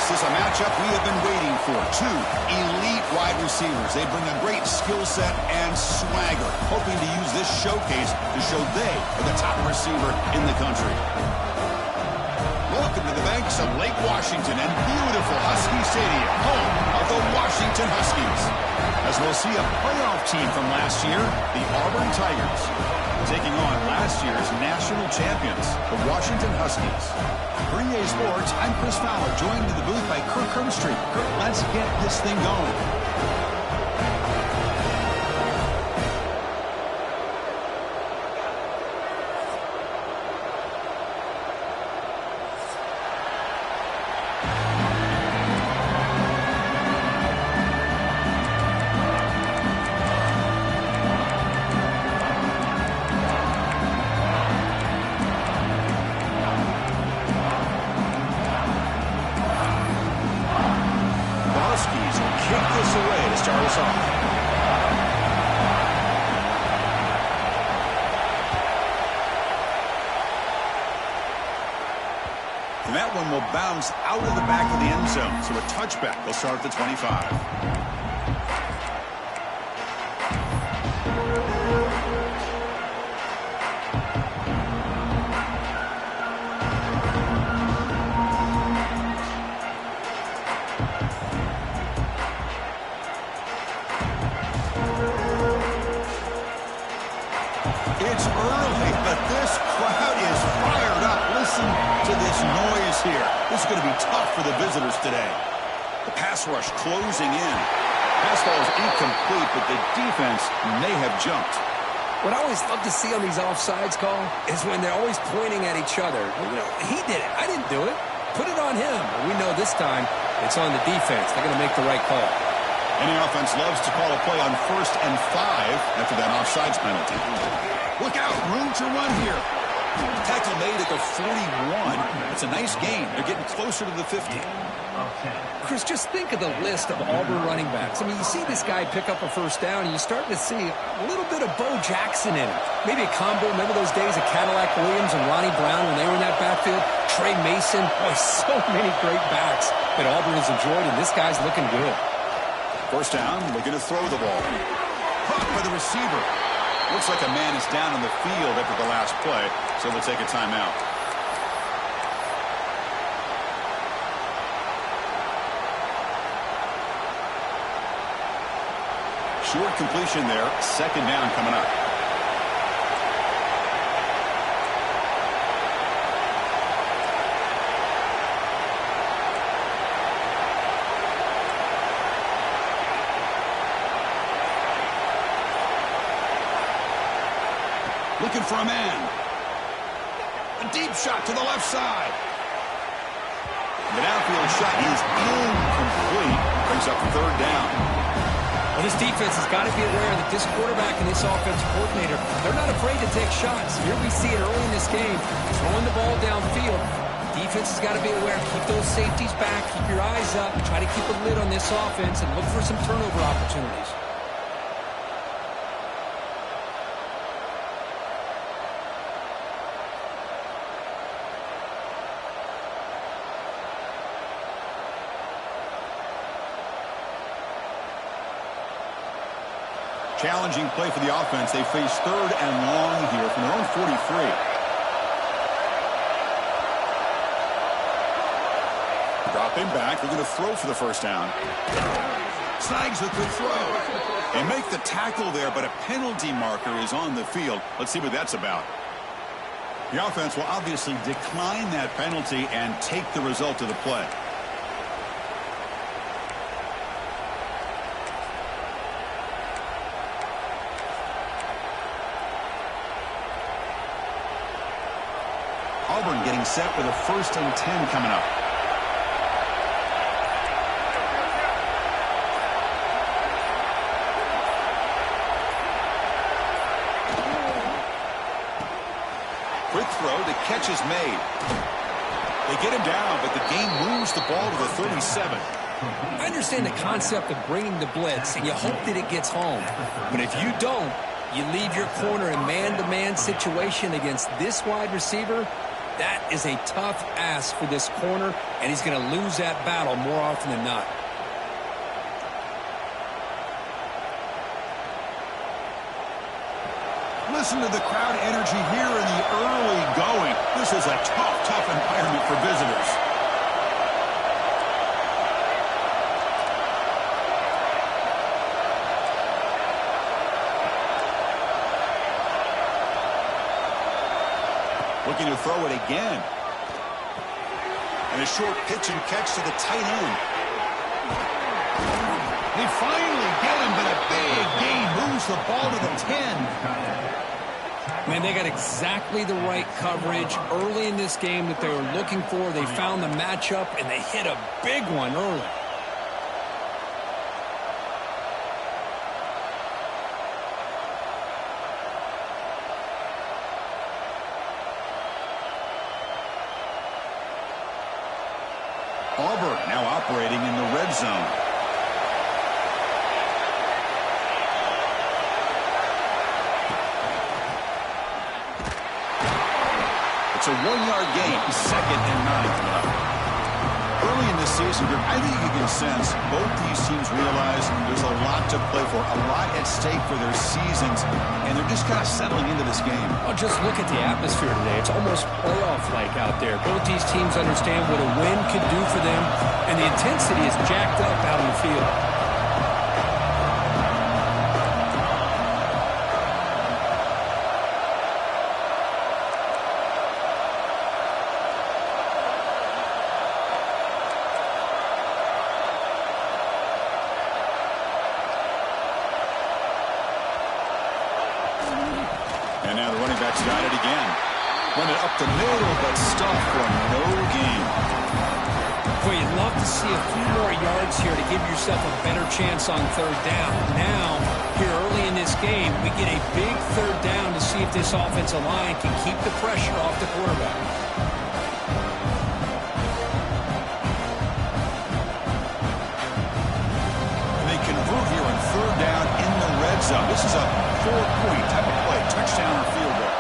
This is a matchup we have been waiting for. Two elite wide receivers. They bring a great skill set and swagger, hoping to use this showcase to show they are the top receiver in the country. Welcome to the banks of Lake Washington and beautiful Husky Stadium, home of the Washington Huskies. As we'll see a playoff team from last year, the Auburn Tigers, taking on last year's national champions, the Washington Huskies. For EA Sports, I'm Chris Fowler, joined in the booth by Kirk Herbstreit. Kirk, let's get this thing going. And that one will bounce out of the back of the end zone. So a touchback. They'll start at the 25. It's early, but this crowd is fired up. Listen to this noise here. This is going to be tough for the visitors today. The pass rush closing in. Pass ball is incomplete, but the defense may have jumped. What I always love to see on these offsides call is when they're always pointing at each other. You know, he did it. I didn't do it. Put it on him. We know this time it's on the defense. They're going to make the right call. Any offense loves to call a play on 1st and 5 after that offsides penalty. Look out, room to run here. Tackle made at the 41. It's a nice gain. They're getting closer to the 50. Chris, just think of the list of Auburn running backs. I mean, you see this guy pick up a first down, and you start to see a little bit of Bo Jackson in it. Maybe a combo. Remember those days of Cadillac Williams and Ronnie Brown when they were in that backfield? Trey Mason. Boy, so many great backs that Auburn has enjoyed, and this guy's looking good. First down, looking to throw the ball. Caught by the receiver. Looks like a man is down on the field after the last play, so we'll take a timeout. Short completion there. Second down coming up. Looking for a man. A deep shot to the left side. The downfield shot is incomplete. Brings up third down. Well, this defense has got to be aware that this quarterback and this offensive coordinator, they're not afraid to take shots. Here we see it early in this game. Throwing the ball downfield. Defense has got to be aware. Keep those safeties back. Keep your eyes up. Try to keep a lid on this offense and look for some turnover opportunities. Challenging play for the offense. They face third and long here from their own 43. Dropping back. They're going to throw for the first down. Snags with the throw. They make the tackle there, but a penalty marker is on the field. Let's see what that's about. The offense will obviously decline that penalty and take the result of the play. Auburn getting set with a 1st and 10 coming up. Quick throw. The catch is made. They get him down, but the game moves the ball to the 37. I understand the concept of bringing the blitz, and you hope that it gets home. But if you don't, you leave your corner in man-to-man situation against this wide receiver, That is a tough ask for this corner, and he's going to lose that battle more often than not. Listen to the crowd energy here in the early going. This is a tough environment for visitors. Looking to throw it again. And a short pitch and catch to the tight end. They finally get him, but a big gain moves the ball to the 10. Man, they got exactly the right coverage early in this game that they were looking for. They found the matchup, and they hit a big one early. Auburn now operating in the red zone. It's a 1-yard gain, 2nd and 9. Early in this season, I think you can sense both these teams realize there's a lot to play for, a lot at stake for their seasons, and they're just kind of settling into this game. Well, just look at the atmosphere today. It's almost playoff-like out there. Both these teams understand what a win could do for them, and the intensity is jacked up out on the field. And now the running back's got it again. Run it up the middle, but stuffed for no gain. Boy, you'd love to see a few more yards here to give yourself a better chance on 3rd down. Now, here early in this game, we get a big 3rd down to see if this offensive line can keep the pressure off the quarterback. They convert here on 3rd down in the red zone. This is a 4-point type of play, touchdown or field goal.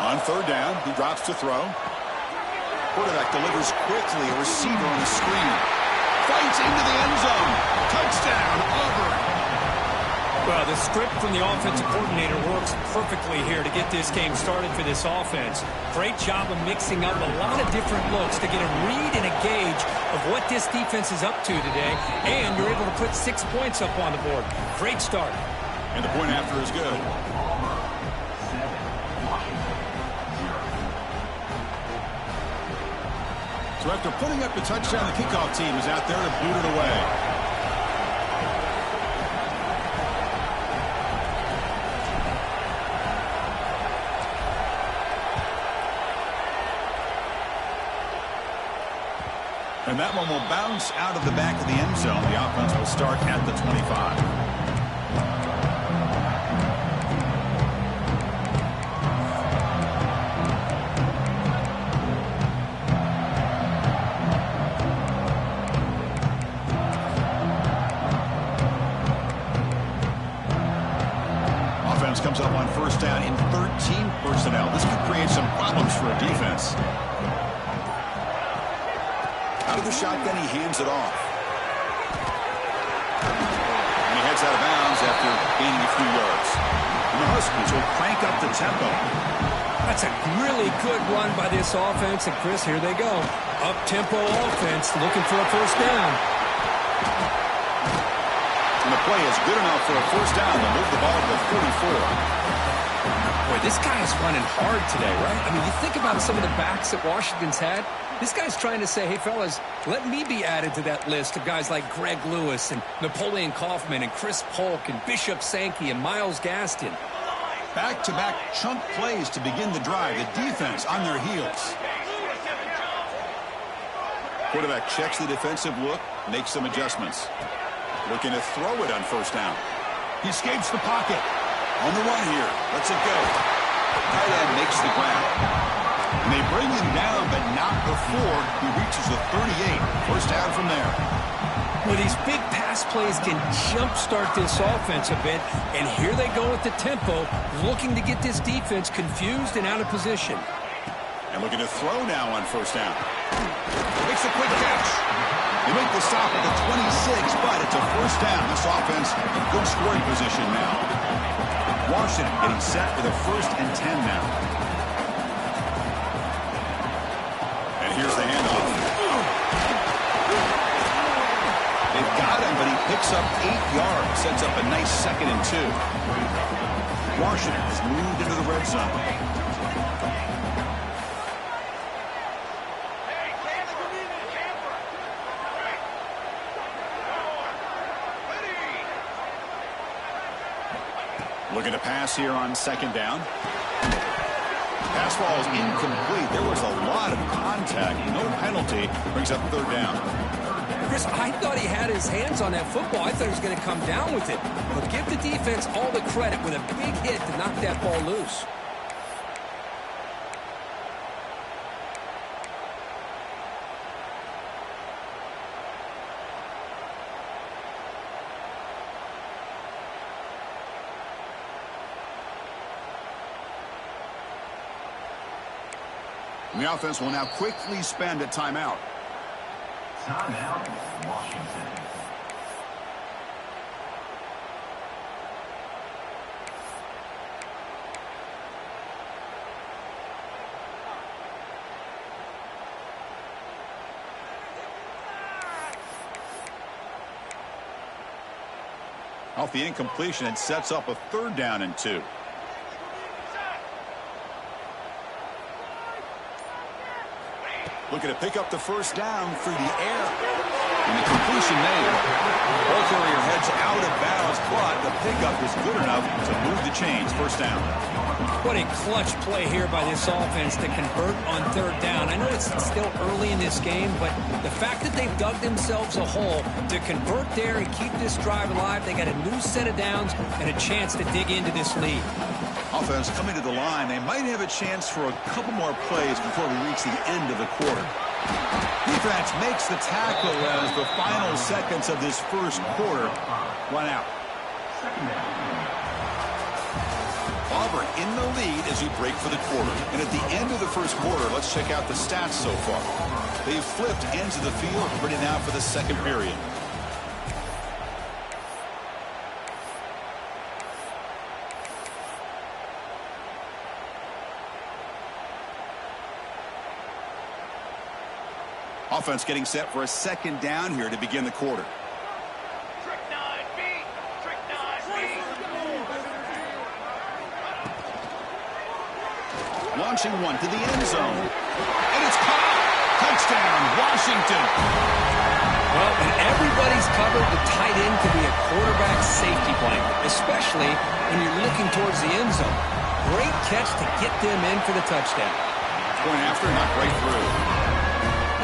On 3rd down, he drops to throw. Quarterback delivers quickly, a receiver on the screen. Fights into the end zone. Touchdown, Auburn. Well, the script from the offensive coordinator works perfectly here to get this game started for this offense. Great job of mixing up a lot of different looks to get a read and a gauge of what this defense is up to today, and you're able to put 6 points up on the board. Great start. And the point after is good. So after putting up the touchdown, the kickoff team is out there to boot it away. And that one will bounce out of the back of the end zone. The offense will start at the 25. Offense comes up on 1st down in 13 personnel. This could create some problems for a defense. Out of the shotgun, he hands it off. And he heads out of bounds after gaining a few yards. And the Huskies will crank up the tempo. That's a really good run by this offense. And, Chris, here they go. Up-tempo offense looking for a 1st down. And the play is good enough for a 1st down to move the ball to the 44. Boy, this guy is running hard today, right? I mean, you think about some of the backs that Washington's had. This guy's trying to say, hey, fellas, let me be added to that list of guys like Greg Lewis and Napoleon Kaufman and Chris Polk and Bishop Sankey and Myles Gaston. Back-to-back chunk plays to begin the drive. The defense on their heels. Quarterback checks the defensive look, makes some adjustments. Looking to throw it on 1st down. He escapes the pocket. On the run here. Lets it go. Tight end makes the grab. And they bring him down, but not before he reaches the 38. 1st down from there. Well, these big pass plays can jumpstart this offense a bit, and here they go with the tempo, looking to get this defense confused and out of position. And looking to throw now on first down. Makes a quick catch. They make the stop at the 26, but it's a first down. This offense in good scoring position now. Washington getting set for the 1st and 10 now. And here's the handoff. They've got him, but he picks up 8 yards. Sets up a nice 2nd and 2. Washington has moved into the red zone. Looking to pass here on 2nd down. Pass ball is incomplete. There was a lot of contact. No penalty. Brings up 3rd down. Chris, I thought he had his hands on that football. I thought he was going to come down with it. But give the defense all the credit with a big hit to knock that ball loose. The offense will now quickly spend a timeout. Timeout, Washington. Off the incompletion, it sets up a 3rd down and 2. Looking to pick up the first down through the air. And the completion made. Ball carrier heads out of bounds, but the pickup is good enough to move the chains. First down. What a clutch play here by this offense to convert on 3rd down. I know it's still early in this game, but the fact that they've dug themselves a hole to convert there and keep this drive alive, they got a new set of downs and a chance to dig into this lead. Offense coming to the line. They might have a chance for a couple more plays before we reach the end of the quarter. Defense makes the tackle as the final seconds of this first quarter run out. Auburn in the lead as we break for the quarter. And at the end of the first quarter, let's check out the stats so far. They've flipped ends of the field, ready now for the 2nd period. Offense getting set for a 2nd down here to begin the quarter. Launching one to the end zone. And it's caught. Touchdown, Washington. Well, when everybody's covered, the tight end can be a quarterback's safety blanket, especially when you're looking towards the end zone. Great catch to get them in for the touchdown. Point after, not right through.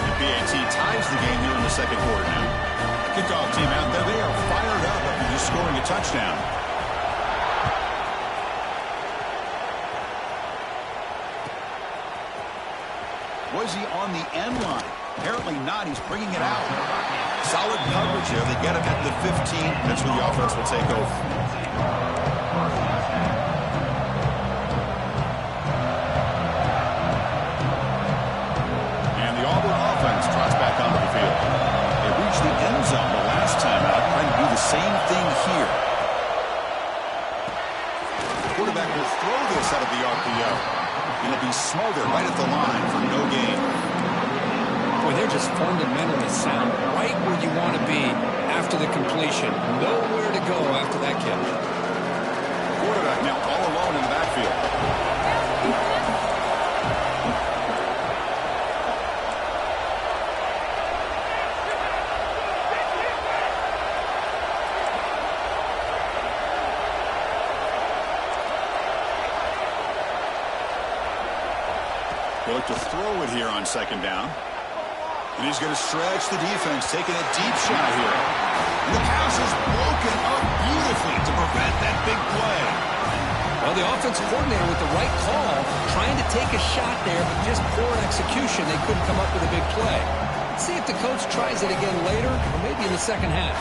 The PAT ties the game here in the 2nd quarter now. Kickoff team out there. They are fired up after just scoring a touchdown. Was he on the end line? Apparently not. He's bringing it out. Solid coverage here. They get him at the 15. That's where the offense will take over. And the Auburn offense trots back onto the field. They reached the end zone the last time out, trying to do the same thing here. The quarterback will throw this out of the RPO. It'll be smothered right at the line for no gain. Boy, they're just fundamentally sound right where you want to be after the completion. Nowhere to go after that catch. Quarterback now all alone in the backfield. They look to throw it here on 2nd down. And he's going to stretch the defense, taking a deep shot here. And the pass is broken up beautifully to prevent that big play. Well, the offensive coordinator with the right call, trying to take a shot there, but just poor execution. They couldn't come up with a big play. Let's see if the coach tries it again later or maybe in the second half.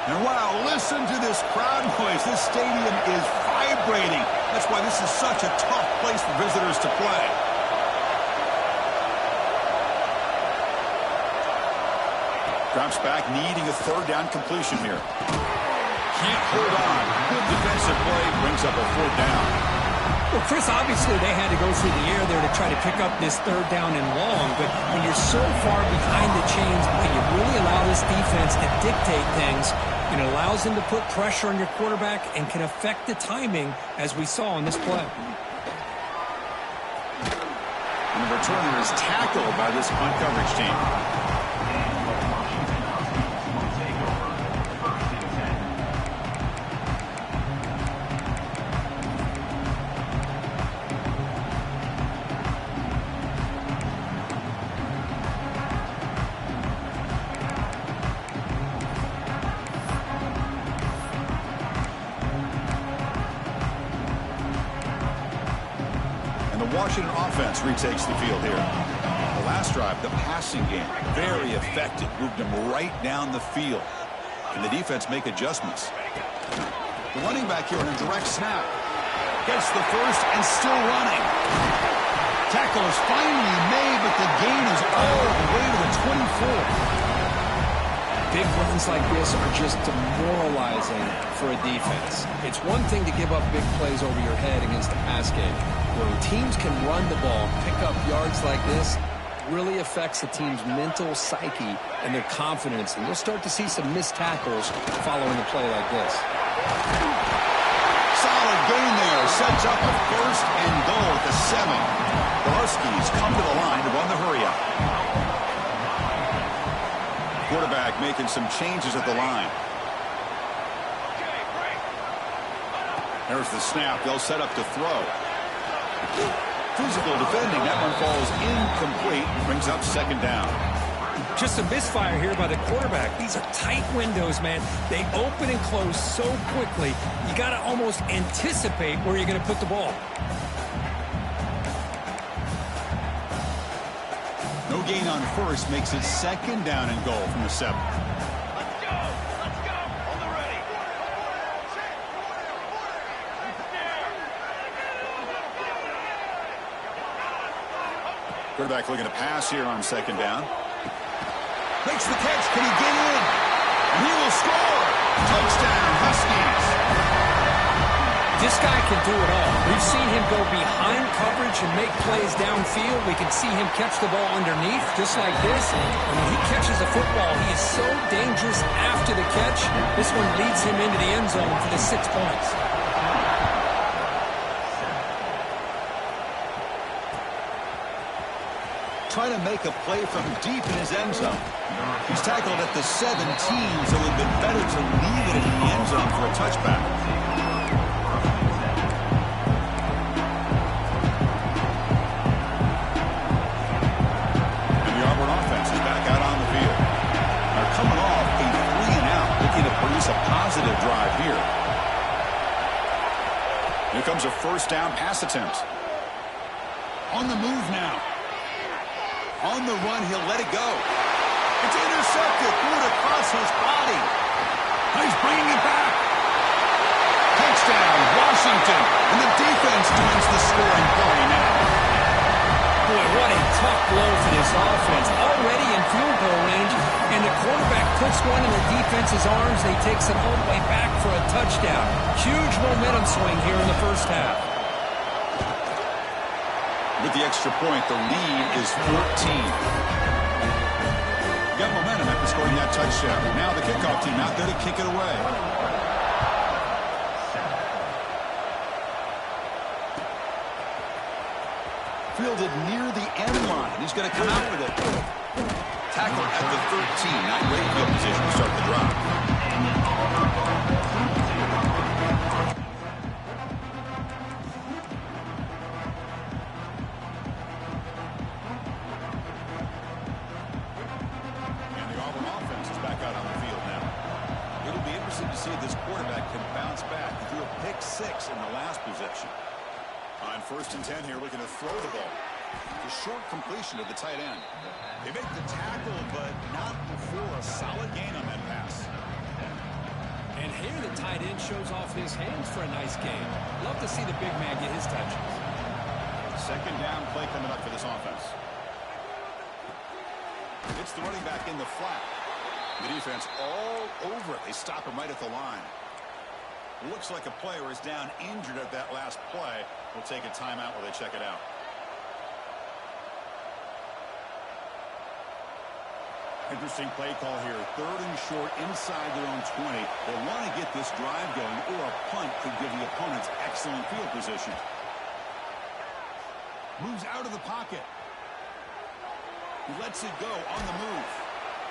And wow, listen to this crowd noise. This stadium is vibrating. That's why this is such a tough place for visitors to play. Drops back, needing a third down completion here. Can't hold on. Good defensive play, brings up a fourth down. Well, Chris, obviously they had to go through the air there to try to pick up this third down and long, but when you're so far behind the chains, when you really allow this defense to dictate things, it allows them to put pressure on your quarterback and can affect the timing, as we saw in this play. And the returner is tackled by this punt coverage team. Washington offense retakes the field here. The last drive, the passing game, very effective. Moved them right down the field. Can the defense make adjustments? The running back here on a direct snap. Gets the first and still running. Tackle is finally made, but the gain is all the way to the 24. Big runs like this are just demoralizing for a defense. It's one thing to give up big plays over your head against the pass game. When teams can run the ball, pick up yards like this, really affects the team's mental psyche and their confidence. And you'll start to see some missed tackles following a play like this. Solid gain there. Sets up a first and goal at the 7. The Huskies come to the line to run the hurry up. Quarterback making some changes at the line. There's the snap. They'll set up to throw. Physical defending. That one falls incomplete. Brings up second down. Just a misfire here by the quarterback. These are tight windows, man. They open and close so quickly. You got to almost anticipate where you're going to put the ball. No gain on first makes it second down and goal from the 7. Quarterback looking to pass here on second down. Makes the catch. Can he get in? And he will score. Touchdown, Huskies. This guy can do it all. We've seen him go behind coverage and make plays downfield. We can see him catch the ball underneath, just like this. And when he catches a football, he is so dangerous after the catch. This one leads him into the end zone for the 6 points. Trying to make a play from deep in his end zone. He's tackled at the 17, so it would have been better to leave it in the end zone for a touchback. And the Auburn offense is back out on the field. They're coming off a 3-and-out, looking to produce a positive drive here. Here comes a first down pass attempt. On the move now. On the run, he'll let it go. It's intercepted. Threw it across his body. He's bringing it back. Touchdown, Washington. And the defense joins the scoring party now. Boy, what a tough blow for this offense. Already in field goal range, and the quarterback puts one in the defense's arms, and he takes it all the way back for a touchdown. Huge momentum swing here in the first half. With the extra point, the lead is 14. Got momentum after scoring that touchdown. Now the kickoff team out there to kick it away. Fielded near the end line. He's going to come out with it. Tackle at the 13. Not great field position to start the drive. To see if this quarterback can bounce back. He threw a pick 6 in the last possession. On 1st and 10 here, looking to throw the ball. A short completion to the tight end. They make the tackle, but not before a solid gain on that pass. And here the tight end shows off his hands for a nice gain. Love to see the big man get his touches. 2nd down play coming up for this offense. It's the running back in the flat. The defense all over it. They stop him right at the line. Looks like a player is down injured at that last play. We'll take a timeout while they check it out. Interesting play call here. 3rd and short inside their own 20. They want to get this drive going, or a punt could give the opponents excellent field position. Moves out of the pocket. He lets it go on the move.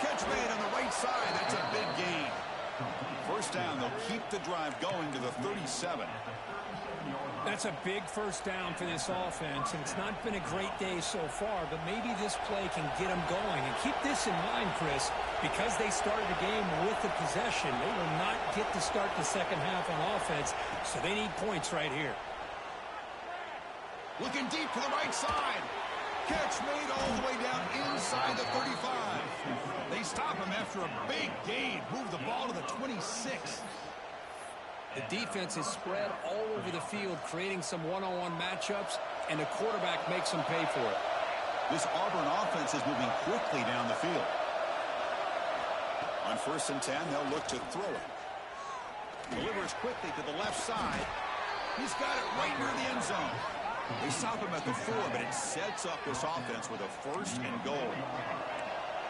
Catch made on the right side. That's a big gain. 1st down. They'll keep the drive going to the 37. That's a big 1st down for this offense, and it's not been a great day so far, but maybe this play can get them going. And keep this in mind, Chris, because they started the game with the possession, they will not get to start the second half on offense, so they need points right here. Looking deep to the right side. Catch made all the way down inside the 35. They stop him after a big gain. Move the ball to the 26. The defense is spread all over the field, creating some one-on-one matchups, and the quarterback makes them pay for it. This Auburn offense is moving quickly down the field. On 1st and 10, they'll look to throw it. Delivers quickly to the left side. He's got it right near the end zone. They stop him at the 4, but it sets up this offense with a 1st and goal.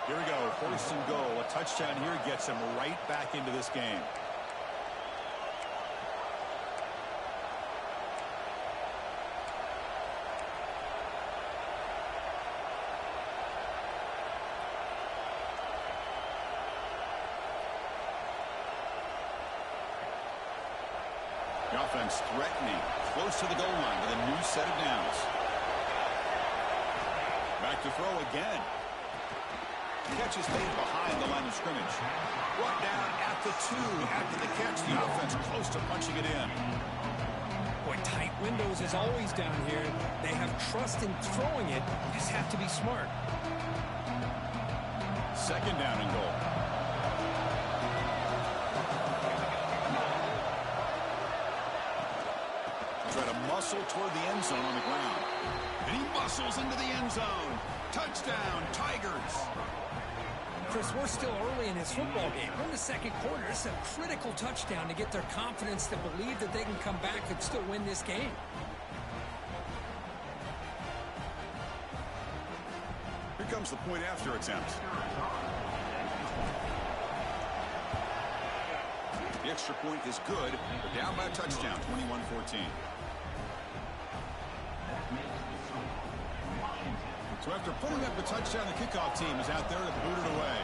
Here we go, 1st and goal. A touchdown here gets him right back into this game. The offense threatening, close to the goal line with a new set of downs. Back to throw again. Catch is made behind the line of scrimmage. Brought down at the 2. After the catch, the offense close to punching it in. Boy, tight windows is always down here. They have trust in throwing it. You just have to be smart. 2nd down and goal. Try to muscle toward the end zone on the ground. And he muscles into the end zone. Touchdown, Tigers. Chris, we're still early in this football game. We're in the 2nd quarter. It's a critical touchdown to get their confidence to believe that they can come back and still win this game. Here comes the point after attempt. The extra point is good. They're down by a touchdown, 21-14. So after putting up a touchdown, the kickoff team is out there to boot it away.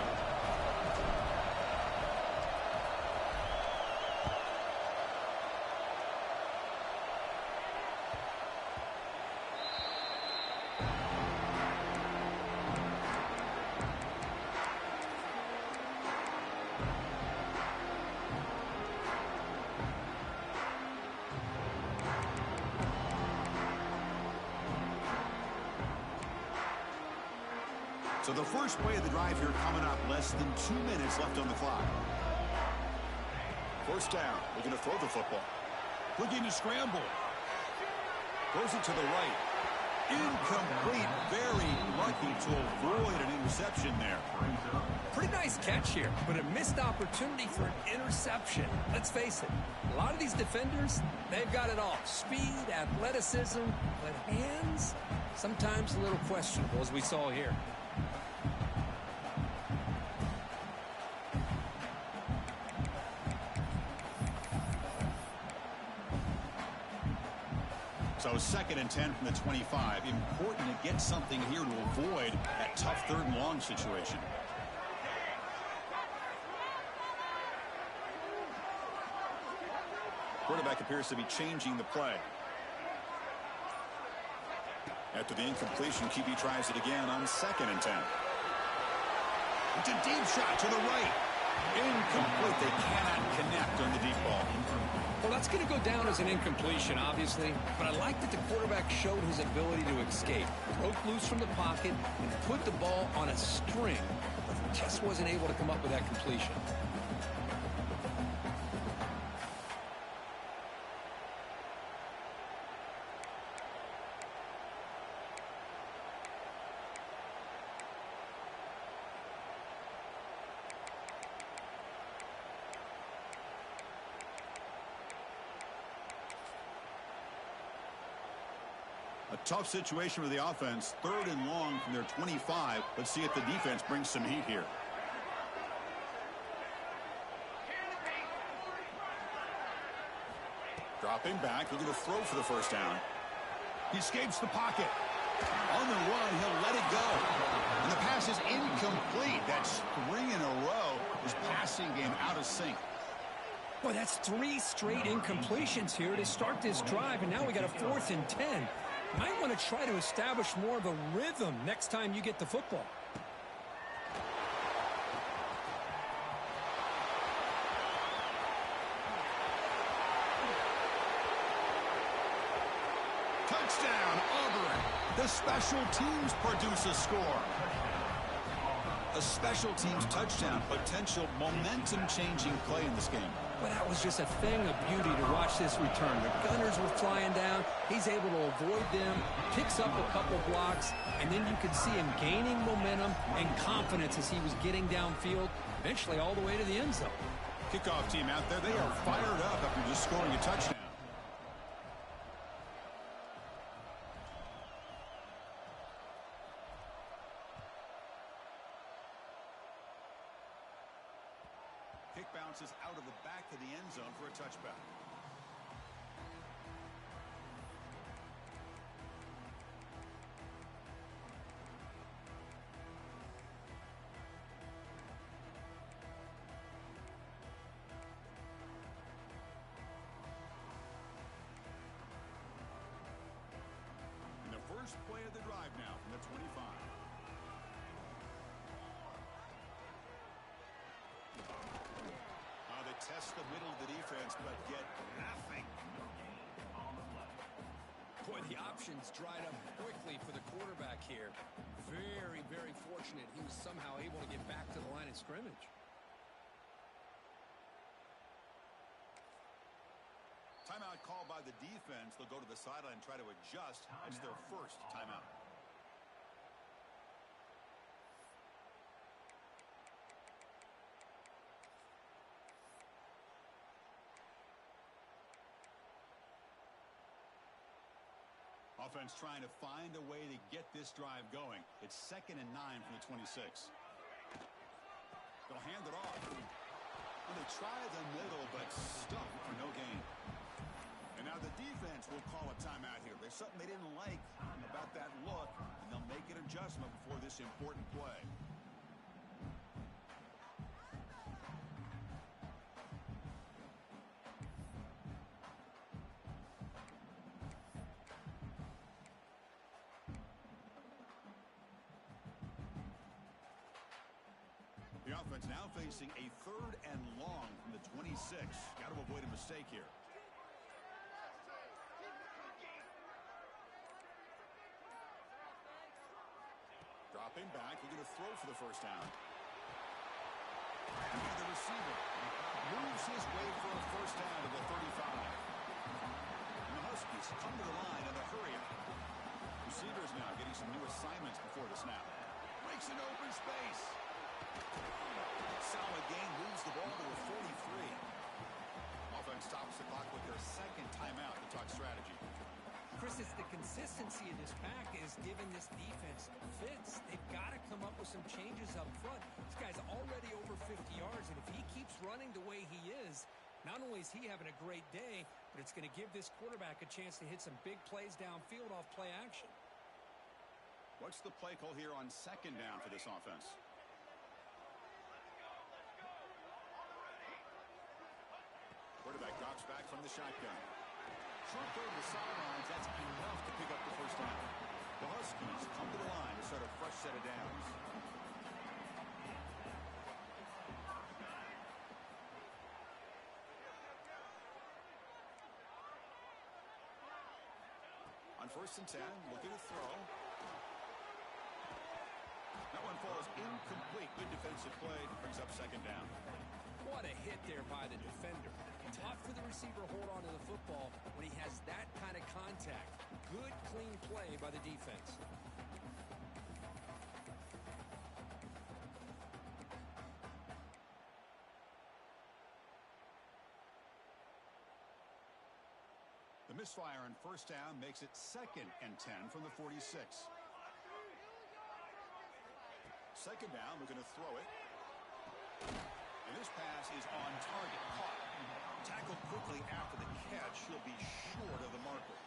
So the first play of the drive here coming up, less than 2 minutes left on the clock. 1st down, looking to throw the football. Looking to scramble. Throws it to the right. Incomplete, very lucky to avoid an interception there. Pretty nice catch here, but a missed opportunity for an interception. Let's face it, a lot of these defenders, they've got it all. Speed, athleticism, but hands, sometimes a little questionable, as we saw here. So 2nd and 10 from the 25. Important to get something here to avoid that tough 3rd and long situation. Quarterback appears to be changing the play. After the incompletion, QB tries it again on 2nd and 10. It's a deep shot to the right. Incomplete. They cannot connect on the deep ball. Well, that's going to go down as an incompletion, obviously, but I like that the quarterback showed his ability to escape, broke loose from the pocket, and put the ball on a string, but just wasn't able to come up with that completion. A tough situation for the offense. 3rd and long from their 25. Let's see if the defense brings some heat here. Dropping back, looking to throw for the first down. He escapes the pocket. On the run, he'll let it go. And the pass is incomplete. That's 3 in a row. His passing game out of sync. Boy, that's 3 straight incompletions here to start this drive, and now we got a 4th and 10. Might want to try to establish more of a rhythm next time you get the football. Touchdown, Auburn. The special teams produce a score. A special teams touchdown, potential momentum-changing play in this game. But that was just a thing of beauty to watch this return. The gunners were flying down. He's able to avoid them, picks up a couple blocks, and then you could see him gaining momentum and confidence as he was getting downfield, eventually all the way to the end zone. Kickoff team out there, they are fired up after just scoring a touchdown. Kick bounces out of the back of the end zone for a touchback. And the first play of the drive now from the 25. They test the middle of the defense, but get nothing. Boy, the options dried up quickly for the quarterback here. Very, very fortunate he was somehow able to get back to the line of scrimmage. Timeout called by the defense. They'll go to the sideline and try to adjust. It's their first timeout. Offense trying to find a way to get this drive going. It's 2nd and 9 from the 26. They'll hand it off. And they try the middle, but stuck for no gain. And now the defense will call a timeout here. There's something they didn't like about that look, and they'll make an adjustment before this important play. The offense now facing a 3rd and long from the 26. Got to avoid a mistake here. Dropping back, looking to throw for the first down. And the receiver moves his way for a first down to the 35. And the Huskies come to the line in a hurry. Receivers now getting some new assignments before the snap. Breaks an open space. Solid gain, moves the ball to a 43. Offense stops the clock with their 2nd timeout to talk strategy. Chris, it's the consistency of this pack is giving this defense fits. They've got to come up with some changes up front. This guy's already over 50 yards, and if he keeps running the way he is, not only is he having a great day, but it's going to give this quarterback a chance to hit some big plays downfield off play action. What's the play call here on 2nd down for this offense? Quarterback drops back from the shotgun. Short throw to the sidelines. That's enough to pick up the first down. The Huskies come to the line to start a fresh set of downs. On 1st and 10, looking to throw. That one falls incomplete. Good defensive play. Brings up 2nd down. What a hit there by the defender. Tough for the receiver to hold on to the football when he has that kind of contact. Good, clean play by the defense. The misfire on 1st down makes it 2nd and 10 from the 46. 2nd down, we're going to throw it. And this pass is on target, caught. Tackled quickly after the catch. He'll be short of the marker.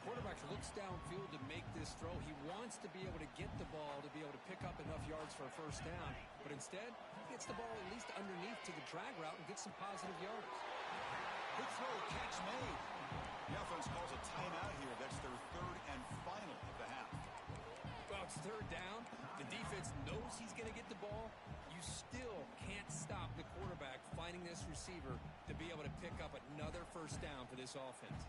Quarterback looks downfield to make this throw. He wants to be able to get the ball to be able to pick up enough yards for a 1st down. But instead, he gets the ball at least underneath to the drag route and gets some positive yards. Good throw, catch made. The offense calls a timeout here. That's their 3rd and final of the half. Well, it's 3rd down. The defense knows he's going to get the ball. You still can't stop the quarterback finding this receiver to be able to pick up another 1st down for this offense.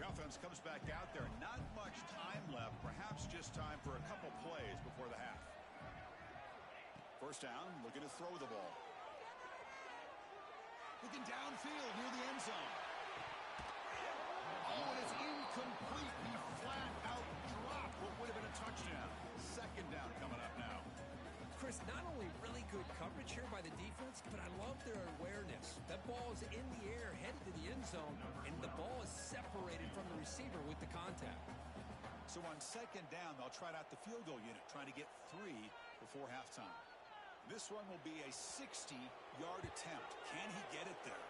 The offense comes back out there. Not much time left. Perhaps just time for a couple plays before the half. 1st down, looking to throw the ball. Looking downfield near the end zone. Oh, and it's incomplete. He flat out dropped what would have been a touchdown. 2nd down coming up now. Chris, not only really good coverage here by the defense, but I love their awareness. That ball is in the air, headed to the end zone, and the ball is separated from the receiver with the contact. So on 2nd down, they'll try out the field goal unit, trying to get 3 before halftime. This one will be a 60-yard attempt. Can he get it there?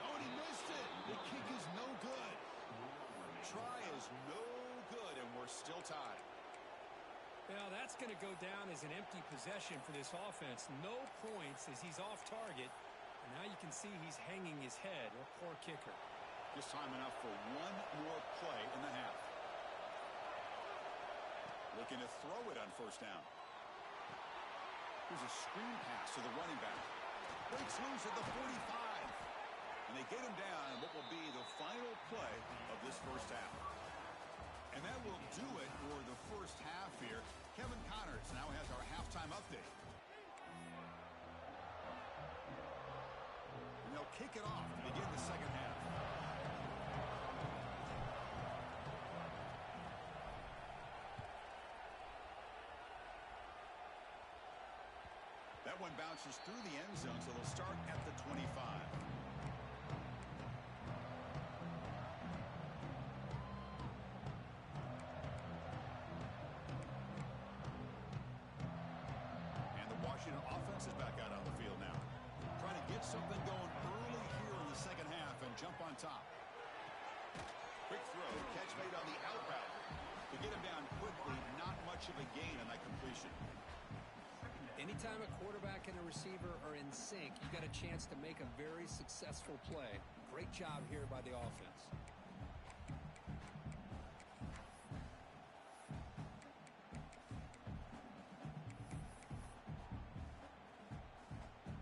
Oh, and he missed it. The kick is no good. Try is no good, and we're still tied. Well, that's going to go down as an empty possession for this offense. No points as he's off target. And now you can see he's hanging his head. A poor kicker. Just time enough for one more play in the half. Looking to throw it on 1st down. Here's a screen pass to the running back. Breaks loose at the 45. And they get him down in what will be the final play of this 1st half. And that will do it for the 1st half here. Kevin Connors now has our halftime update. And they'll kick it off to begin the 2nd half. That one bounces through the end zone, so they'll start at the 25. Washington offense is back out on the field now. Trying to get something going early here in the 2nd half and jump on top. Quick throw, catch made on the out route. To get him down quickly, not much of a gain on that completion. Anytime a quarterback and a receiver are in sync, you got a chance to make a very successful play. Great job here by the offense.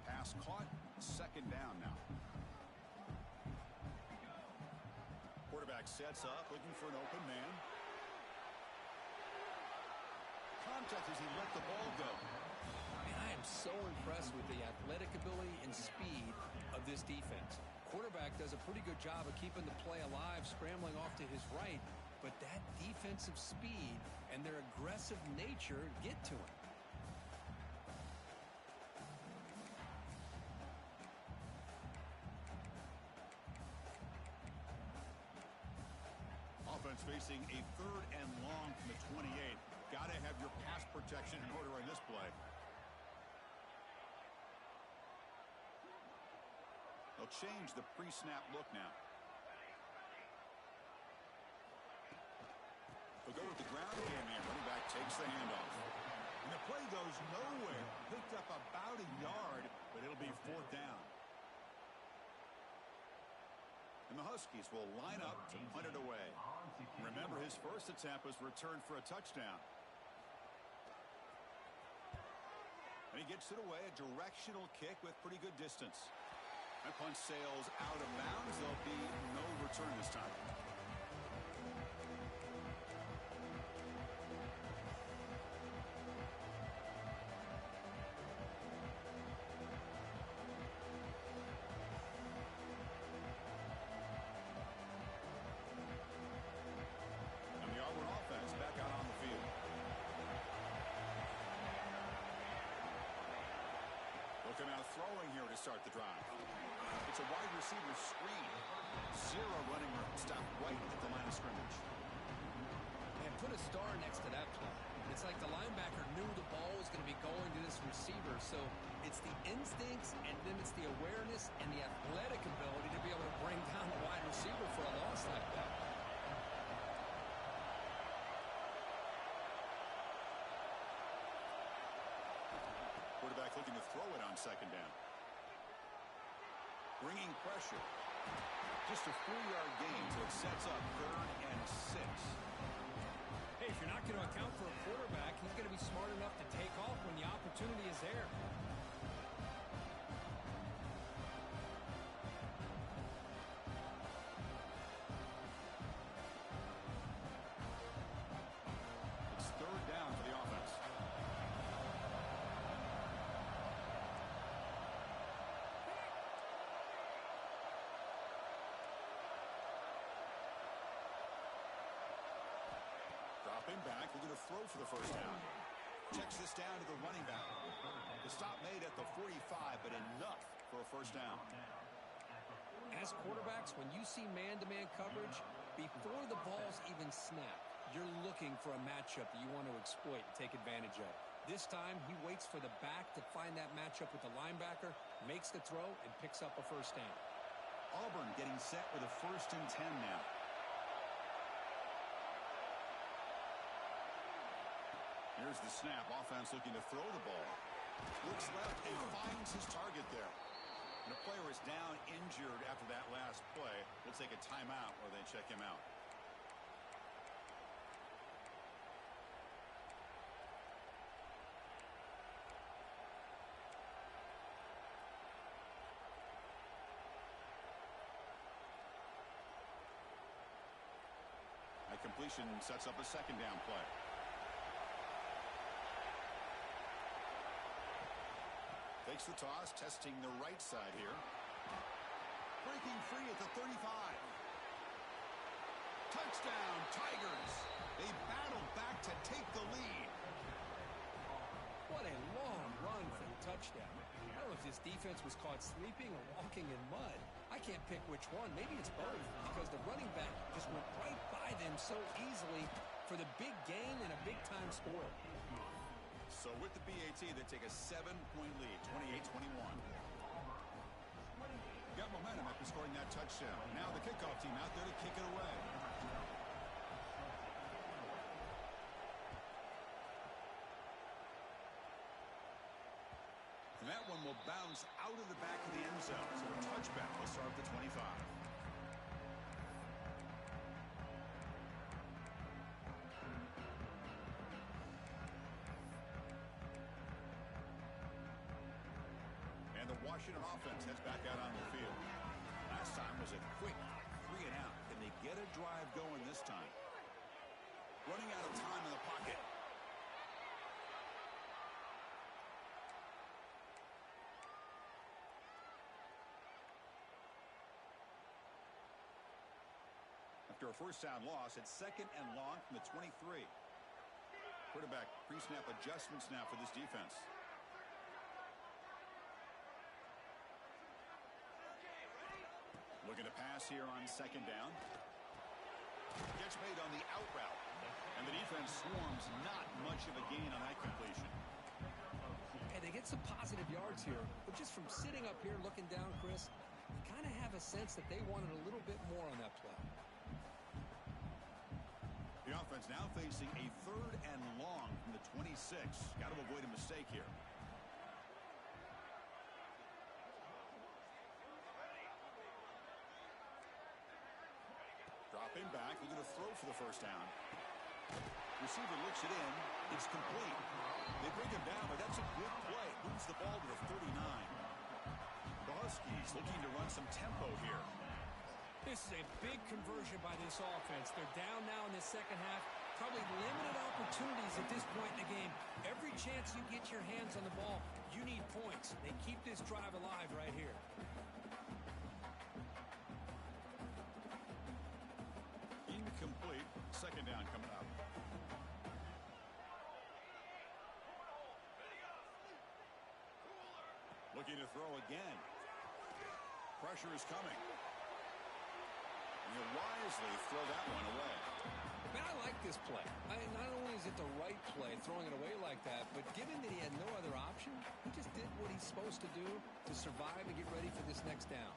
Pass caught, 2nd down now. Quarterback sets up, looking for an open man. Contact as he let the ball go. And I am so impressed with the athletic ability and speed of this defense. Quarterback does a pretty good job of keeping the play alive, scrambling off to his right, but that defensive speed and their aggressive nature get to him. Offense facing a 3rd and long from the 28. Got to have your pass protection in order in this play. They'll change the pre-snap look now. They'll go with the ground game here. Running back takes the handoff. And the play goes nowhere. Picked up about a yard, but it'll be 4th down. And the Huskies will line up to punt it away. Remember, his first attempt was returned for a touchdown. And he gets it away, a directional kick with pretty good distance. That punch sails out of bounds. There'll be no return this time. And the Auburn offense back out on the field. They'll come out throwing here to start the drive. It's a wide receiver screen. Zero running room. Stop right at the line of scrimmage. And put a star next to that play. It's like the linebacker knew the ball was going to be going to this receiver. So it's the instincts, and then it's the awareness and the athletic ability to be able to bring down the wide receiver for a loss like that. Quarterback looking to throw it on second down. Bringing pressure. Just a 4-yard gain, so it sets up 3rd and 6. Hey, if you're not going to account for a quarterback, he's going to be smart enough to take off when the opportunity is there. It's 3rd down for the offense. Dropping back, looking to throw for the first down. Checks this down to the running back. The stop made at the 45, but enough for a first down. As quarterbacks, when you see man-to-man coverage, before the ball's even snapped, you're looking for a matchup that you want to exploit and take advantage of. This time, he waits for the back to find that matchup with the linebacker, makes the throw, and picks up a first down. Auburn getting set with a 1st and 10 now. Here's the snap. Offense looking to throw the ball. Looks left and finds his target there. And the player is down injured after that last play. We'll take a timeout while they check him out. That completion sets up a second down play. Takes the toss, testing the right side here. Breaking free at the 35. Touchdown, Tigers. They battle back to take the lead. What a long run for the touchdown. I don't know if this defense was caught sleeping or walking in mud. I can't pick which one. Maybe it's both, because the running back just went right by them so easily for the big gain and a big-time score. So with the BAT, they take a 7-point lead, 28-21. Got momentum after scoring that touchdown. Now the kickoff team out there to kick it away. And that one will bounce out of the back of the end zone. So a touchback will start at the 25. And the Washington offense heads back out on the field. Last time was a quick 3 and out. Can they get a drive going this time? Running out of time in the pocket. After a first down loss, it's 2nd and long from the 23. Quarterback pre-snap adjustments now for this defense. Looking to pass here on 2nd down. Gets made on the out route. And the defense swarms, not much of a gain on that completion. Hey, they get some positive yards here, but just from sitting up here looking down, Chris, you kind of have a sense that they wanted a little bit more on that play. The offense now facing a 3rd and long from the 26. Got to avoid a mistake here. Dropping back, looking to throw for the first down. Receiver looks it in. It's complete. They bring him down, but that's a good play. Moves the ball to the 39. The Huskies looking to run some tempo here. This is a big conversion by this offense. They're down now in the second half. Probably limited opportunities at this point in the game. Every chance you get your hands on the ball, you need points. They keep this drive alive right here. Incomplete. Second down coming up. Looking to throw again. Pressure is coming. And he'll wisely throw that one away. Man, I like this play. Not only is it the right play, throwing it away like that, but given that he had no other option, he just did what he's supposed to do to survive and get ready for this next down.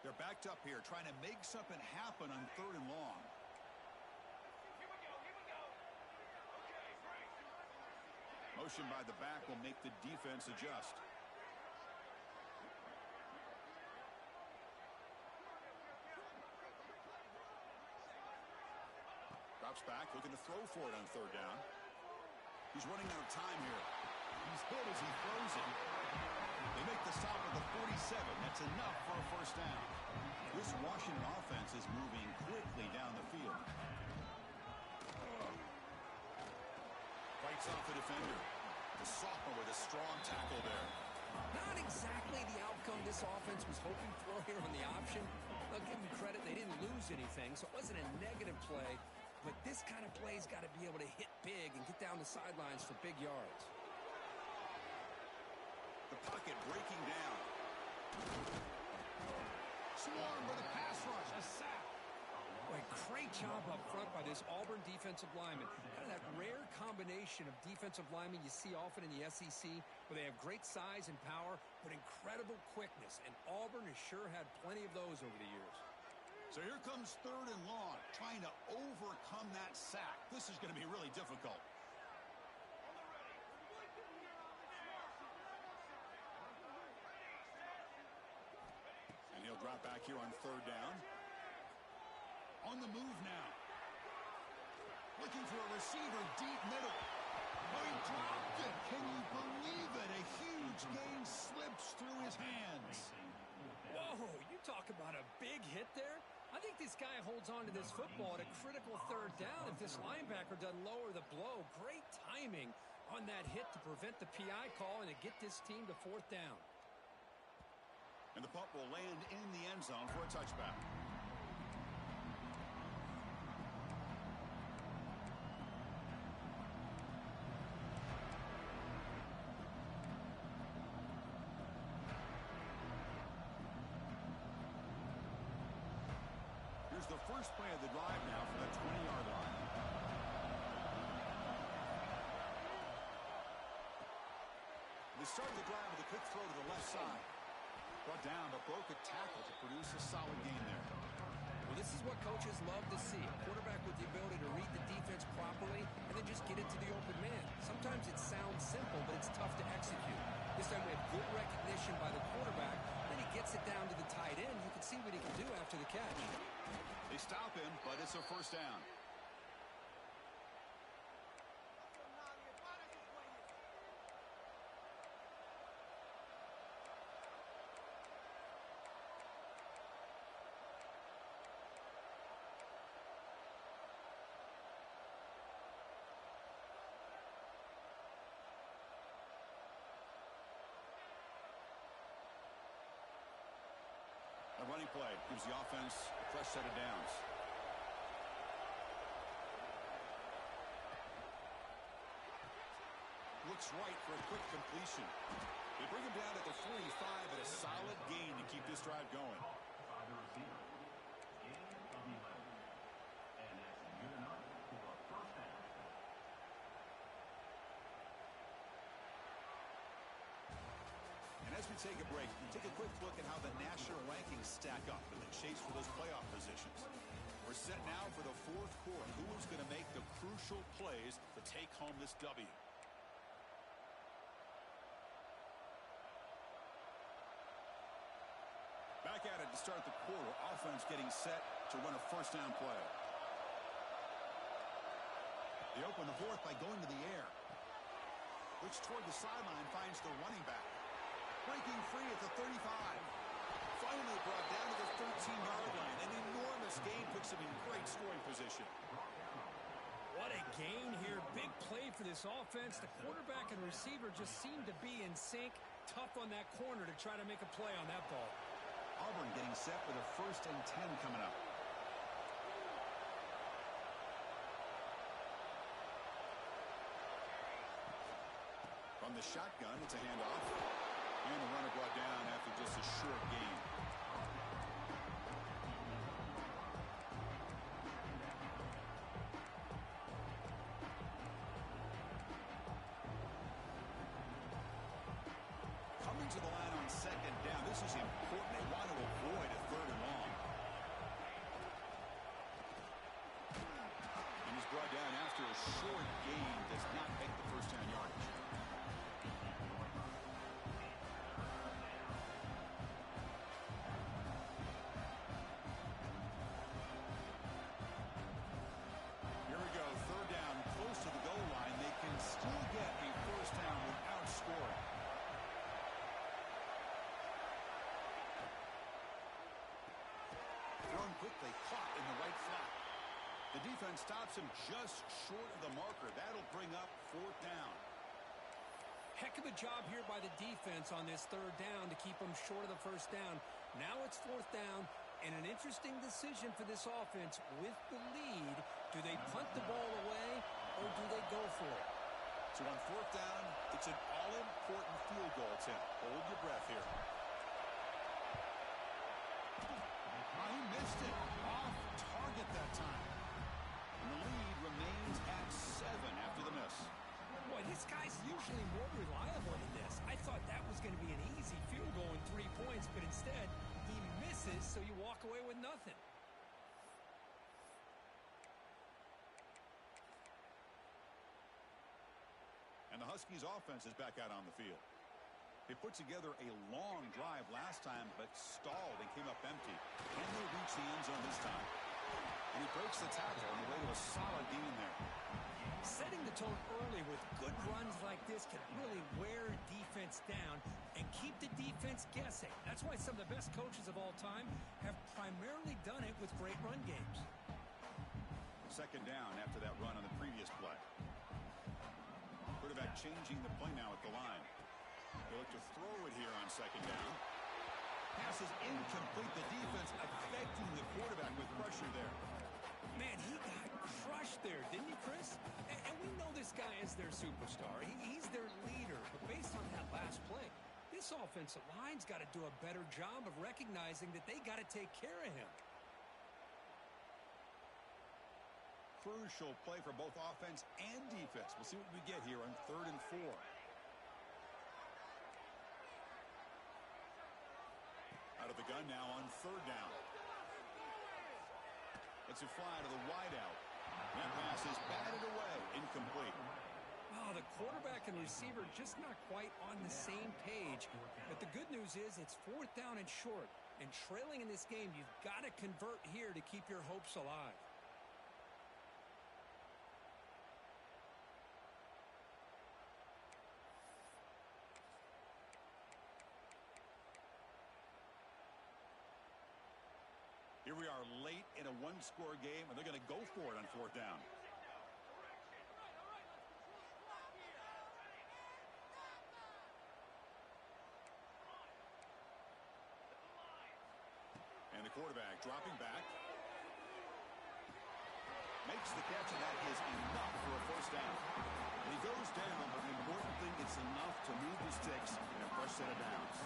They're backed up here, trying to make something happen on 3rd and long. Motion by the back will make the defense adjust. Drops back, looking to throw for it on 3rd down. He's running out of time here. He's hit as he throws it. They make the stop at the 47. That's enough for a first down. This Washington offense is moving quickly down the field. Fights off the defender. The sophomore with a strong tackle there. Not exactly the outcome this offense was hoping for here on the option. I'll give them credit. They didn't lose anything, so it wasn't a negative play. But this kind of play's got to be able to hit big and get down the sidelines for big yards. The pocket breaking down. Swarmed with a pass rush. A sack. Boy, great job up front by this Auburn defensive lineman. Kind of that rare combination of defensive linemen you see often in the SEC, where they have great size and power, but incredible quickness. And Auburn has sure had plenty of those over the years. So here comes 3rd and long, trying to overcome that sack. This is going to be really difficult. And he'll drop back here on 3rd down. On the move now. Looking for a receiver deep middle. Oh, he dropped it. Can you believe it? A huge gain slips through his hands. Whoa, you talk about a big hit there. I think this guy holds on to this football at a critical 3rd down if this linebacker doesn't lower the blow. Great timing on that hit to prevent the PI call and to get this team to 4th down. And the punt will land in the end zone for a touchback. Here's the first play of the drive now from the 20-yard line. They start the drive with a quick throw to the left side. Brought down, but broke a tackle to produce a solid gain there. Well, this is what coaches love to see. A quarterback with the ability to read the defense properly and then just get into the open man. Sometimes it sounds simple, but it's tough to execute. This time we have good recognition by the quarterback. Then he gets it down to the tight end. You can see what he can do after the catch. They stop him, but it's a first down. A running play gives the offense a fresh set of downs. Looks right for a quick completion. They bring him down at the 45 at a solid gain to keep this drive going. By the receiver. Gain of 11. And that's good enough for a first down. And as we take a break, we take a quick look at how the national rankings stack up in the chase for those playoff positions. We're set now for the 4th quarter. Who is going to make the crucial plays to take home this W? Back at it to start the quarter. Offense getting set to run a first down play. They open the fourth by going to the air. Which toward the sideline finds the running back. Breaking free at the 35. Finally brought down to the 13-yard line. An enormous gain puts him in great scoring position. What a gain here. Big play for this offense. The quarterback and receiver just seem to be in sync. Tough on that corner to try to make a play on that ball. Auburn getting set with a 1st and 10 coming up. From the shotgun, it's a handoff. And the runner brought down after just a short gain. Coming to the line on 2nd down. This is important. They want to avoid a 3rd and long. And he's brought down after a short gain. Does not make the 1st down yardage. Still get a 1st down without scoring. Thrown quickly, caught in the right flat. The defense stops him just short of the marker. That'll bring up 4th down. Heck of a job here by the defense on this 3rd down to keep them short of the 1st down. Now it's 4th down, and an interesting decision for this offense with the lead. Do they punt the ball away, or do they go for it? So on 4th down, it's an all-important field goal attempt. Hold your breath here. Oh, he missed it. Off target that time. And the lead remains at 7 after the miss. Boy, this guy's usually more reliable than this. I thought that was going to be an easy field goal in 3 points, but instead, he misses, so you walk away with nothing. And the Huskies offense is back out on the field. They put together a long drive last time, but stalled and came up empty. Can they reach the end zone this time? And he breaks the tackle on the way to a solid gain there. Setting the tone early with good runs like this can really wear defense down and keep the defense guessing. That's why some of the best coaches of all time have primarily done it with great run games. 2nd down after that run on the previous play. Quarterback changing the play now at the line. They look to throw it here on 2nd down. Pass is incomplete. The defense affecting the quarterback with pressure there. Man, he got crushed there, didn't he, Chris? And we know this guy is their superstar. He's their leader. But based on that last play, this offensive line's got to do a better job of recognizing that they got to take care of him. Crucial play for both offense and defense. We'll see what we get here on 3rd and 4. Out of the gun now on 3rd down. It's a fly to the wideout. That pass is batted away. Incomplete. Oh, the quarterback and receiver just not quite on the same page. But the good news is it's 4th down and short. And trailing in this game, you've got to convert here to keep your hopes alive. Here we are late in a 1-score game, and they're going to go for it on 4th down. And the quarterback dropping back. Makes the catch, and that is enough for a 1st down. And he goes down, but the important thing, it's enough to move the sticks in a fresh set of downs.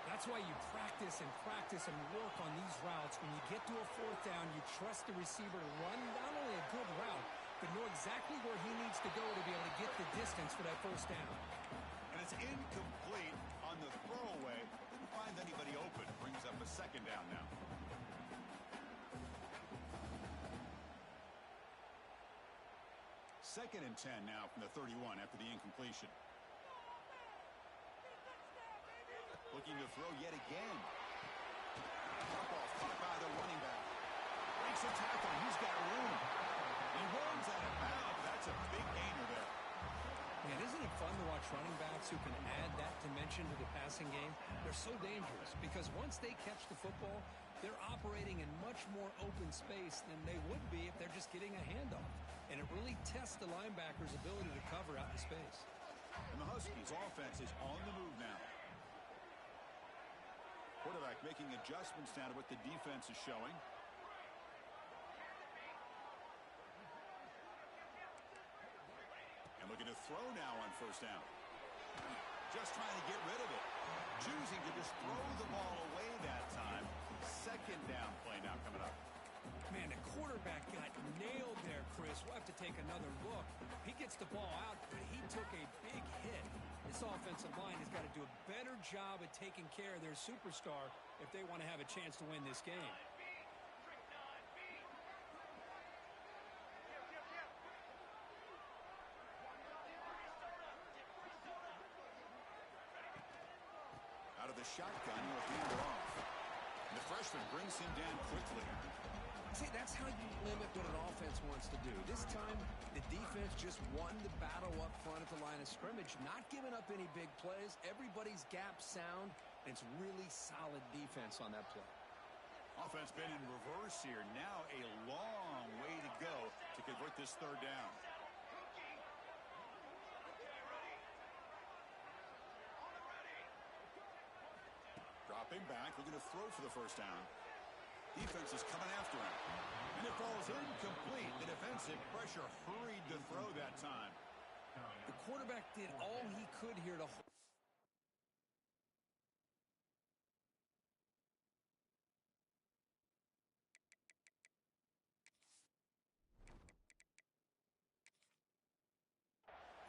That's why you practice and work on these routes. When you get to a 4th down, you trust the receiver to run not only a good route, but know exactly where he needs to go to be able to get the distance for that 1st down. And it's incomplete on the throwaway. Didn't find anybody open. Brings up a 2nd down now. Second and 10 now from the 31 after the incompletion. Looking to throw yet again. Drop off caught by the running back. Breaks a tackle. He's got room. He runs out of bounds. That's college running backs who can add that dimension to the passing game, they're so dangerous because once they catch the football, they're operating in much more open space than they would be if they're just getting a handoff. And it really tests the linebacker's ability to cover out in space. And the Huskies offense is on the move now. Quarterback making adjustments now to what the defense is showing. And looking to throw now on first down. Just trying to get rid of it. Choosing to just throw the ball away that time. Second down play now coming up. Man, the quarterback got nailed there, Chris. We'll have to take another look. He gets the ball out, but he took a big hit. This offensive line has got to do a better job at taking care of their superstar if they want to have a chance to win this game. Out of the shotgun, he'll hand it off. And the freshman brings him down quickly. See, that's how you limit what an offense wants to do. This time, the defense just won the battle up front at the line of scrimmage, not giving up any big plays. Everybody's gap sound, and it's really solid defense on that play. Offense been in reverse here. Now a long way to go to convert this third down. Dropping back, looking to throw for the first down. Defense is coming after him. And it falls incomplete. The defensive pressure hurried to throw that time. The quarterback did all he could here to hold.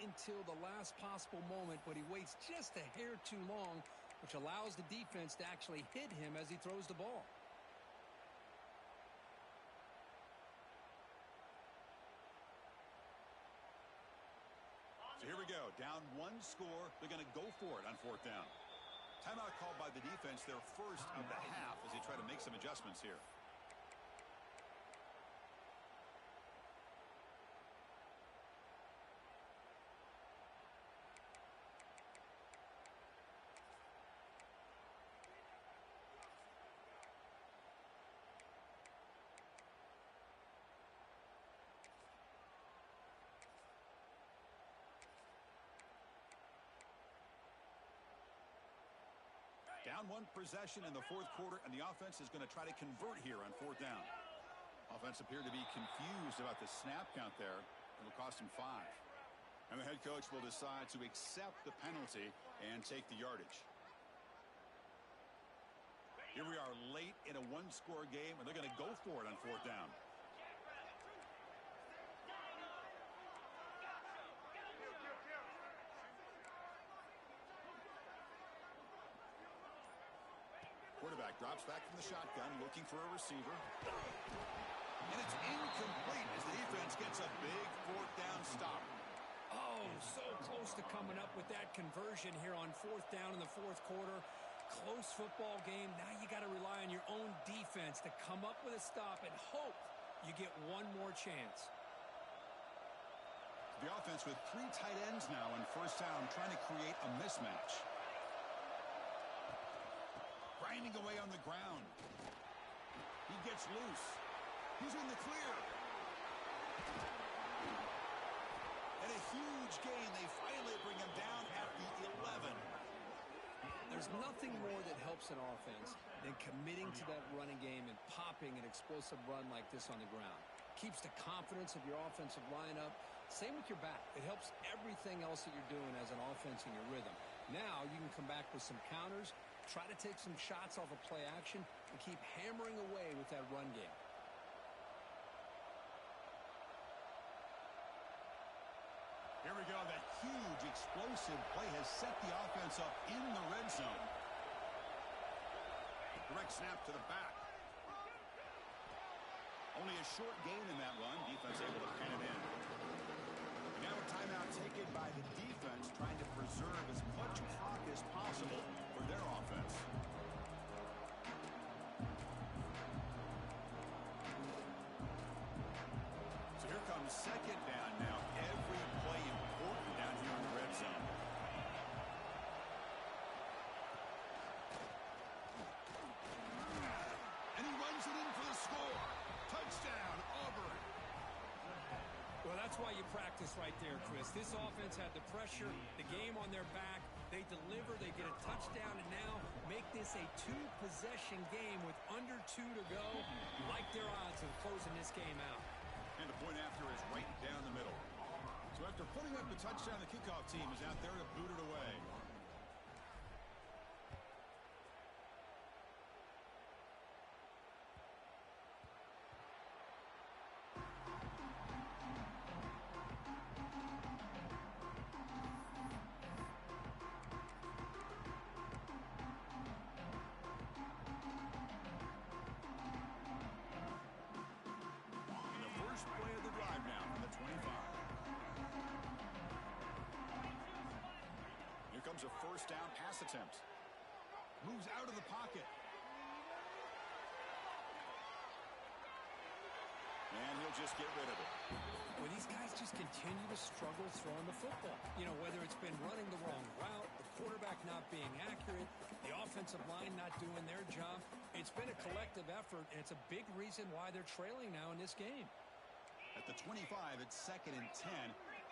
Until the last possible moment, but he waits just a hair too long, which allows the defense to actually hit him as he throws the ball. So here we go. Down one score. They're going to go for it on fourth down. Timeout called by the defense, their first of the half, as they try to make some adjustments here. Down one possession in the fourth quarter, and the offense is going to try to convert here on fourth down. Offense appeared to be confused about the snap count there. It'll cost him 5. And the head coach will decide to accept the penalty and take the yardage. Here we are late in a one-score game, and they're going to go for it on fourth down. Quarterback drops back from the shotgun, looking for a receiver. And it's incomplete as the defense gets a big fourth down stop. Oh, so close to coming up with that conversion here on fourth down in the fourth quarter. Close football game. Now you got to rely on your own defense to come up with a stop and hope you get one more chance. The offense with 3 tight ends now on first down, trying to create a mismatch. Grinding away on the ground. He gets loose. He's in the clear. And a huge gain. They finally bring him down at the 11. There's nothing more that helps an offense than committing to that running game and popping an explosive run like this on the ground. Keeps the confidence of your offensive lineup. Same with your back. It helps everything else that you're doing as an offense in your rhythm. Now you can come back with some counters, try to take some shots off of play action, and keep hammering away with that run game. Here we go. That huge explosive play has set the offense up in the red zone. Direct snap to the back. Only a short gain in that run. Defense able to pin it in. Now a timeout taken by the defense, trying to preserve as much clock as possible for their offense. So here comes second down now. Every play important down here in the red zone. That's why you practice right there, Chris. This offense had the pressure, the game on their back. They deliver, they get a touchdown, and now make this a two-possession game with under 2 to go. Like their odds of closing this game out. And the point after is right down the middle. So after putting up the touchdown, the kickoff team is out there to boot it away. Play of the drive now from the 25. Here comes a first down pass attempt. Moves out of the pocket. And he'll just get rid of it. Well, these guys just continue to struggle throwing the football. You know, whether it's been running the wrong route, the quarterback not being accurate, the offensive line not doing their job. It's been a collective effort, and it's a big reason why they're trailing now in this game. At the 25, it's 2nd and 10.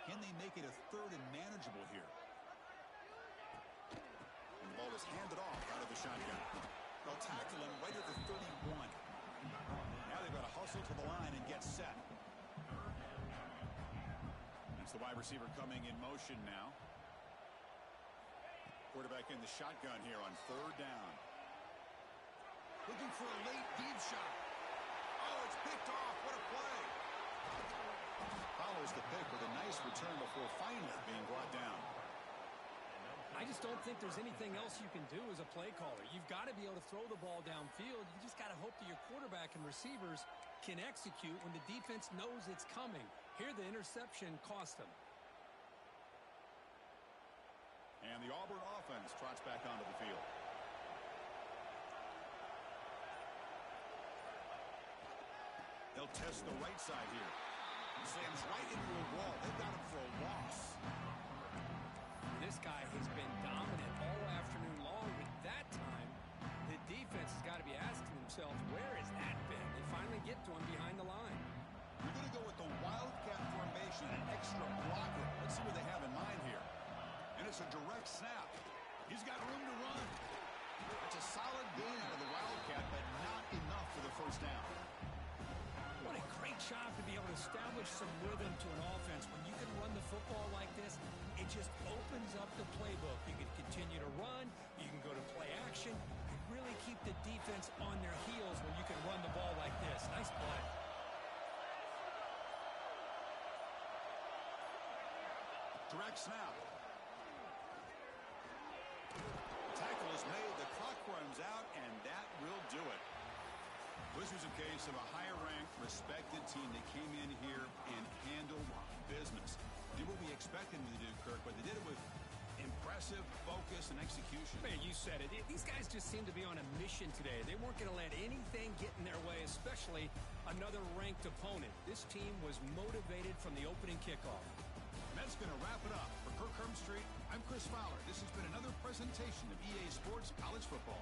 Can they make it a 3rd and manageable here? And the ball is handed off out of the shotgun. They'll tackle him right at the 31. Now they've got to hustle to the line and get set. That's the wide receiver coming in motion now. Quarterback in the shotgun here on 3rd down. Looking for a late deep shot. Oh, it's picked off. What a play. Follows the pick with a nice return before finally being brought down. I just don't think there's anything else you can do as a play caller. You've got to be able to throw the ball downfield. You just got to hope that your quarterback and receivers can execute when the defense knows it's coming. Here, the interception cost them. And the Auburn offense trots back onto the field. They'll test the right side here. Slams right into a wall. They've got him for a loss. This guy has been dominant all afternoon long, but that time, the defense has got to be asking themselves, where has that been? They finally get to him behind the line. We're going to go with the Wildcat formation, an extra blocker. Let's see what they have in mind here. And it's a direct snap. He's got room to run. It's a solid gain out of the Wildcat, but not enough for the first down. What a great job to be able to establish some rhythm to an offense. When you can run the football like this, it just opens up the playbook. You can continue to run. You can go to play action. You really keep the defense on their heels when you can run the ball like this. Nice play. Direct snap. Tackle is made. The clock runs out, and that will do it. This was a case of a higher-ranked, respected team that came in here and handled business. Did what we expected them to do, Kirk, but they did it with impressive focus and execution. Man, you said it. These guys just seem to be on a mission today. They weren't going to let anything get in their way, especially another ranked opponent. This team was motivated from the opening kickoff. And that's going to wrap it up. For Kirk Herbstreit, I'm Chris Fowler. This has been another presentation of EA Sports College Football.